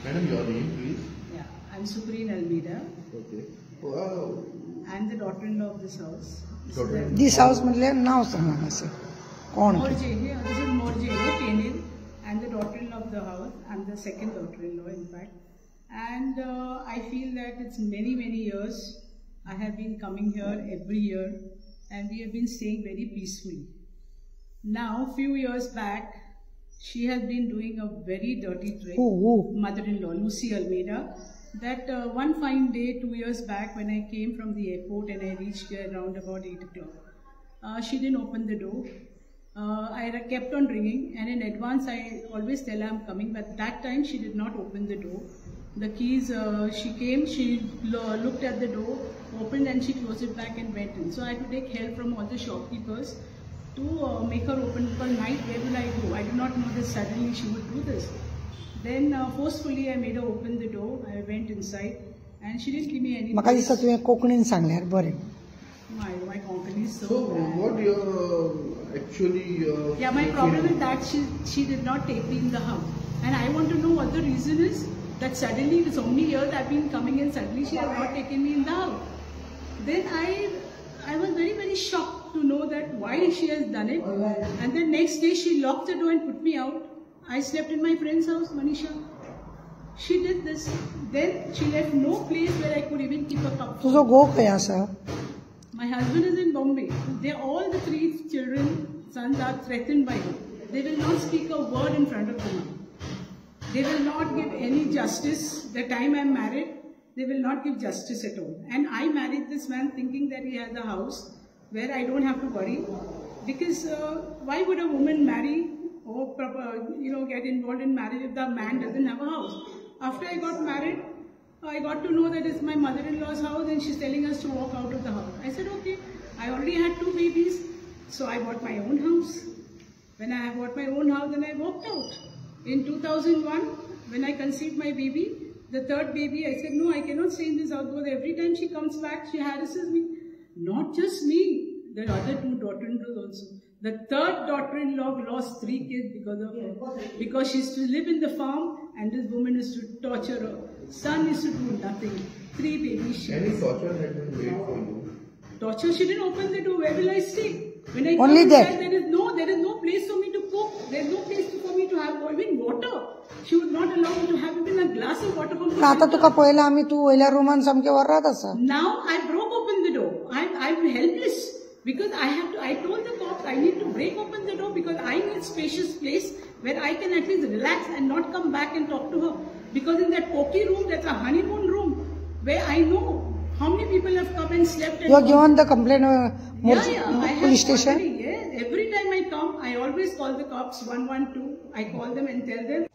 Madam, your name, please. Yeah, I'm Supreme Almeida. Okay. Wow. I'm the daughter-in-law of this house. This house मतलब नाव सांगा असं कौन Morjeno. This is Morjeno Kenil. I'm the daughter-in-law of the house. I'm the second daughter-in-law, in fact. And I feel that it's many years. I have been coming here every year, and we have been staying very peacefully. Now, few years back, she has been doing a very dirty trick. Mother-in-law, Lucy Almeida. That one fine day, 2 years back, when I came from the airport and I reached here around about 8 o'clock, she didn't open the door. I kept on ringing, and in advance I always tell her I'm coming, but that time she did not open the door. The keys, she came, she looked at the door, opened, and she closed it back and went in. So I had to take help from all the shopkeepers to make her open, because night, where will I go? I did not know that suddenly she would do this. Then forcefully I made her open the door. I went inside, and she didn't give me any. म्हाका दिसता तुवें कोंकणीन सांगल्यार बरें. My Konkani is So bad. what your actually? Yeah, my problem is that she did not take me in the house, and I want to know what the reason is. That suddenly, it's only years I've been coming in, suddenly she has not taken me in the house. Then I was very shocked to know that why she has done it. And then next day she locked the door and put me out. I slept in my friend's house, Manisha. She did this. Then she left no place where I could even keep a cup. तुझो गो खंय आसा? My husband is in Bombay. All the 3 children, sons, are threatened by him. They will not speak a word in front of him. They will not give any justice. The time I'm married, they will not give justice at all. And I married this man thinking that he has a house where I don't have to worry. Because why would a woman marry or get involved in marriage if the man doesn't have a house? After I got married, I got to know that it's my mother-in-law's house and she's telling us to walk out of the house. I said, okay. I already had 2 babies, so I bought my own house. When I bought my own house, then I walked out. In 2001, when I conceived my baby, the 3rd baby, I said, no, I cannot stay in this house because every time she comes back, she harasses me. Not just me, the other 2 daughter-in-laws also. The 3rd daughter-in-law lost 3 kids because of her. Because she used to live in the farm and this woman used to torture her. Son used to do nothing. 3 babies. Any torture had been made for you? Torture? She didn't open the door. Where will I stay? When I Only there that. There is no place for me to cook. There is no place for me to have even water. She would not allow me to have even a glass of water for me. आता तुका पयला आमी तू वयल्या रूमान सामके वरात आसा. Now I broke open the door. I'm helpless because I told the cops I need to break open the door because I need spacious place where I can at least relax and not come back and talk to her. Because in that pokey room, that's a honeymoon room where I know how many people have come and slept. And you have given the complaint police station? Yes. Every time I come, I always call the cops 112. I call them and tell them.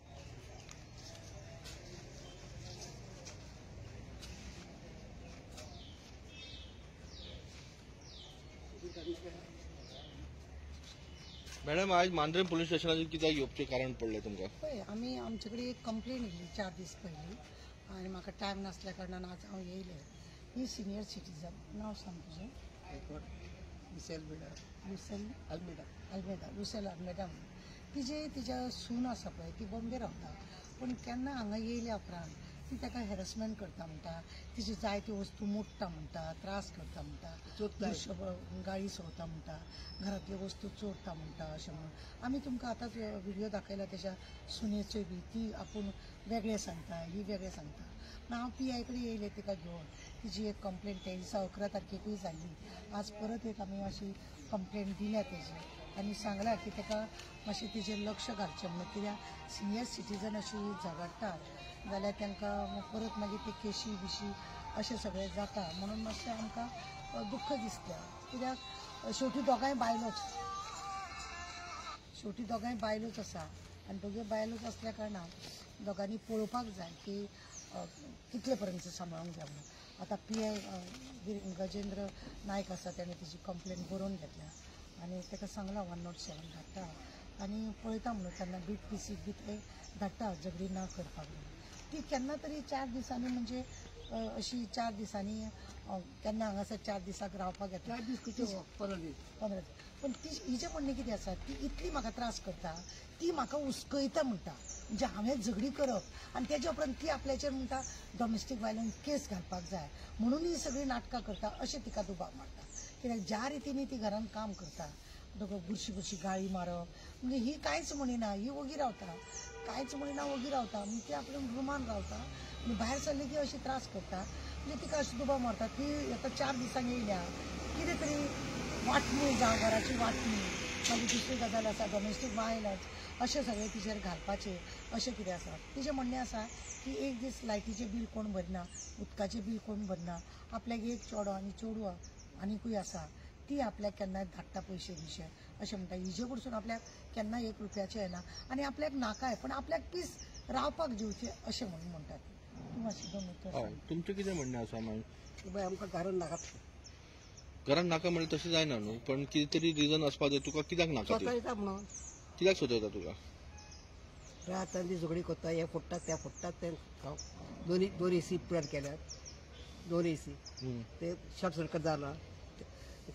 Madam आज Mandrem police स्टेशनाचे कित्याक येवचे कारण पडले तुमकां? पळय आमी आमचे कडेन एक कंप्लेन येयली 4 दीस पयलीं आनी म्हाका टायम नासल्या कारणान आज हांव येयलें. ही सिनियर सिटीजन नांव सांग तुजें? लुसेल अल्मेडा तिच्या सून आसा पळय ती बॉम्बे रावता पूण केन्ना हांगा येयल्या उपरांत ती ताका हॅरसमेंट करता म्हणटा तिची जायत्यो वस्तू मोडटा म्हणटा त्रास करता म्हणटा गाळी सोडता म्हणटा घरांतल्यो वस्तू चोरता म्हणटा अशें म्हणून आमी तुमकां आतांच व्हिडियो दाखयला तेच्या सुनेच्यो बी ती आपूण वेगळें सांगता ही वेगळें सांगता. हांव PI कडेन येयलें तिका घेवन तिची एक कंप्लेंट त्या दिसा 11 तारखेकूय जाल्ली. आज परत एक आमी अशी कंप्लेंट दिल्या तेजी आनी सांगलां की ताका मातशें तिचेर लक्ष घालचें म्हणून कित्याक सिनियर सिटीजन अशी झगडटात जाल्यार तांकां परत मागीर ते केशी बिशी अशें सगळें जाता म्हणून मातशें आमकां दुख्ख दिसता कित्याक शेवटी दोगांय बायलोच आसा आनी दोगे बायलोच आसल्या कारणान दोगांनी पळोवपाक जाय की कितले पर्यंत सांबाळूंक जाय म्हणून. आतां PI गजेंद्र नायक आसा ताणें तिची कंप्लेन बरोवन घेतल्या आनी ताका सांगलां 107 धाडटा आनी पळयता म्हणून तेन्ना बीट PCक बी थंय धाडटा झगडी ना करपाक म्हणून. ती केन्ना तरी 4 दिसांनी म्हणजे अशी 4 दिसांनी केन्ना हांगासर 4 दिसाक रावपाक येता 15 दीस पण ती हिचें म्हणणें कितें आसा ती इतली म्हाका त्रास करता ती म्हाका हुस्कयता म्हणटा म्हणजे हांवें झगडी करप आनी तेज्या उपरांत ती आपल्याचेर म्हणटा डॉमेस्टीक वायलन्स केस घालपाक जाय म्हणून ही सगळी नाटकां करता अशें तिका दुबाव मारता. कित्याक ज्या रितीन ती घरान काम करता बुरशी गाळी मारप म्हणजे ही कांयच म्हणिना, ही वगी रावता, कांयच म्हणिना वगी रावता म्हणजे ती आपल्या रुमान रावता आनी भायर सरली की अशी त्रास करता म्हणजे तिका अशी दुबाव मारता. ती आतां 4 दिसांनी येयल्या कितें तरी वांटणी जावं घराची वांटणी मागीर दुसरी गजाल आसा डॉमेस्टीक वायलन्स अशें सगळें तिचेर घालपाचें अशें कितें आसा. तिचें म्हणणें आसा की एक दीस लायटीचें बील कोण भरना, उदकाचें बील कोण भरना, आपल्याक एक चेडो आनी चेडूं आनीकूय आसा ती आपल्याक केन्नाय धाडटा पयशे बिशे अशें म्हणटा. हिजे कडसून आपल्याक केन्ना 1 रुपयाचें येना आनी आपल्याक नाकाय पण आपल्याक पीस रावपाक जेवचें अशें म्हणून म्हणटात. तूं मातशें 2 उतर. तुमचें कितें म्हणणें आसा मागीर? बाय आमकां घरान नाकात घरान नाका म्हणजे तशें जायना न्हू, पण कितें तरी रिजन आसपाक जाय. तुका कित्याक नाका ती? येता म्हणून कित्याक सोदयता तुका? रात आनी झगडी करता, हे फोडटात त्या फोडटात ते दोन एसी प्लॅन केल्यात, 2 एसी ते शॉर्ट सर्किट जाला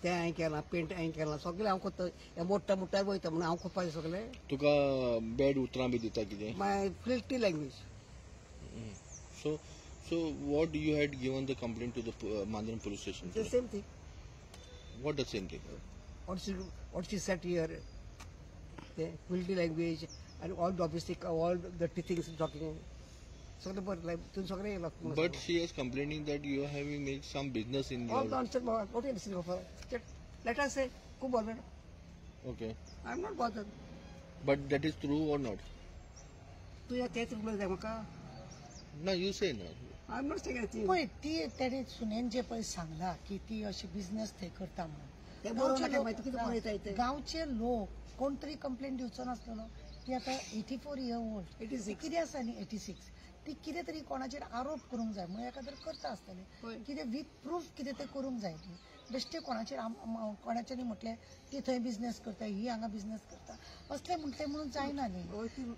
ते हांवें केलां, पेंट हांवें केलां, सगळें हांव करता. हे मोठ्ठा वयता म्हणून हांव करपाचें सगळें. तुका बॅड उतरां बी दिता कितें? माय फिल्टी language. So what you had given the complaint to the Mandram police station? The same thing. What the same thing? What she said here, the filthy language and all domestic, all dirty things talking. So But she is complaining that you are having made some business in all your... nonsense. What is this? Let us say, who bothered? Okay. I am not bothered. But that is true or not? तू या तेच बोलत म्हाका. No, you say no. I am not saying anything. पळय ती तेणे सुनेन जे पळय सांगला की ती अशी बिझनेस थंय करता म्हणून गांवचे लोक कोण तरी कंप्लेंट दिवचो नासलो. ती आतां 84 year old. कितें आसा न्ही 86 ती कितें तरी कोणाचेर आरोप करूंक जाय म्हणून एखादर करता आसतलें. कितें वीथ प्रूफ कितें तें करूंक जाय न्ही. बेश्टे कोणाचेर कोणाच्यानी म्हटलें ती थंय बिझनेस करता, ही हांगा बिझनेस करता असलें म्हटलें म्हणून जायना न्ही.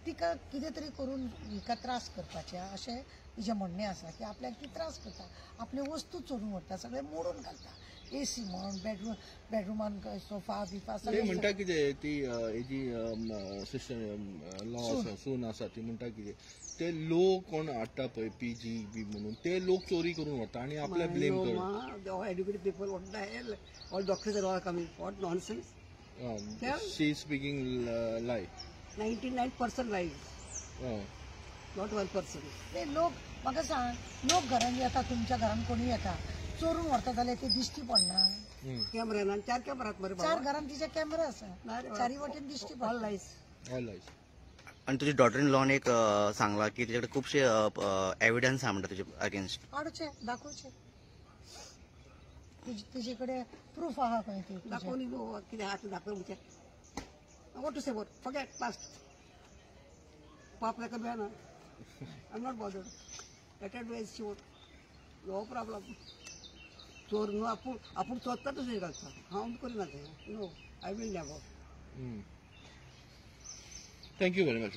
तिका कितें तरी करून हिका त्रास करपाचें अशें तिचें म्हणणें आसा की आपल्याक ती त्रास करता, आपल्यो वस्तू चोरून व्हरता, सगळें मोडून घालता. एसी म्हण बेडरुमान सोफा बिफा ते म्हणटा कितें ती हेजी लॉ आसा सून आसा ती म्हणटा कितें ते लोक कोण हाडटा पळय पीजी बी म्हणून ते लोक चोरी करून व्हरता आनी आपल्या ब्लेम करता. Educated people what the hell all doctors are all coming what nonsense. She is speaking lie. 99% lie. Not 1%. ते लोक म्हाका सांग लोक घरान येता तुमच्या घरान कोणी येता चोरून व्हरता जाल्यार ते दिश्टी पडना. कॅमेरान 4 कॅमेरात मरे 4 घरान तिचे कॅमेरा आसा 4 वाटेन दिश्टी पडला. आणि तुझी डॉटर इन लॉन एक सांगला की तिच्याकडे खूपशे एव्हिडन्स आहे म्हणतात तुझे अगेन्स्ट. हाडचे दाखोवचे तुजे कडेन प्रूफ आहा खंय ती दाखोवनी कितें आहा दाखोव म्हणजे what to say what forget past पाप लेका बेना. I am not bothered. Let it wage shoot no problem. चोर न्हू आपूण चोरता तशें घालता हांव करिना तें. No I will never. Thank you very much.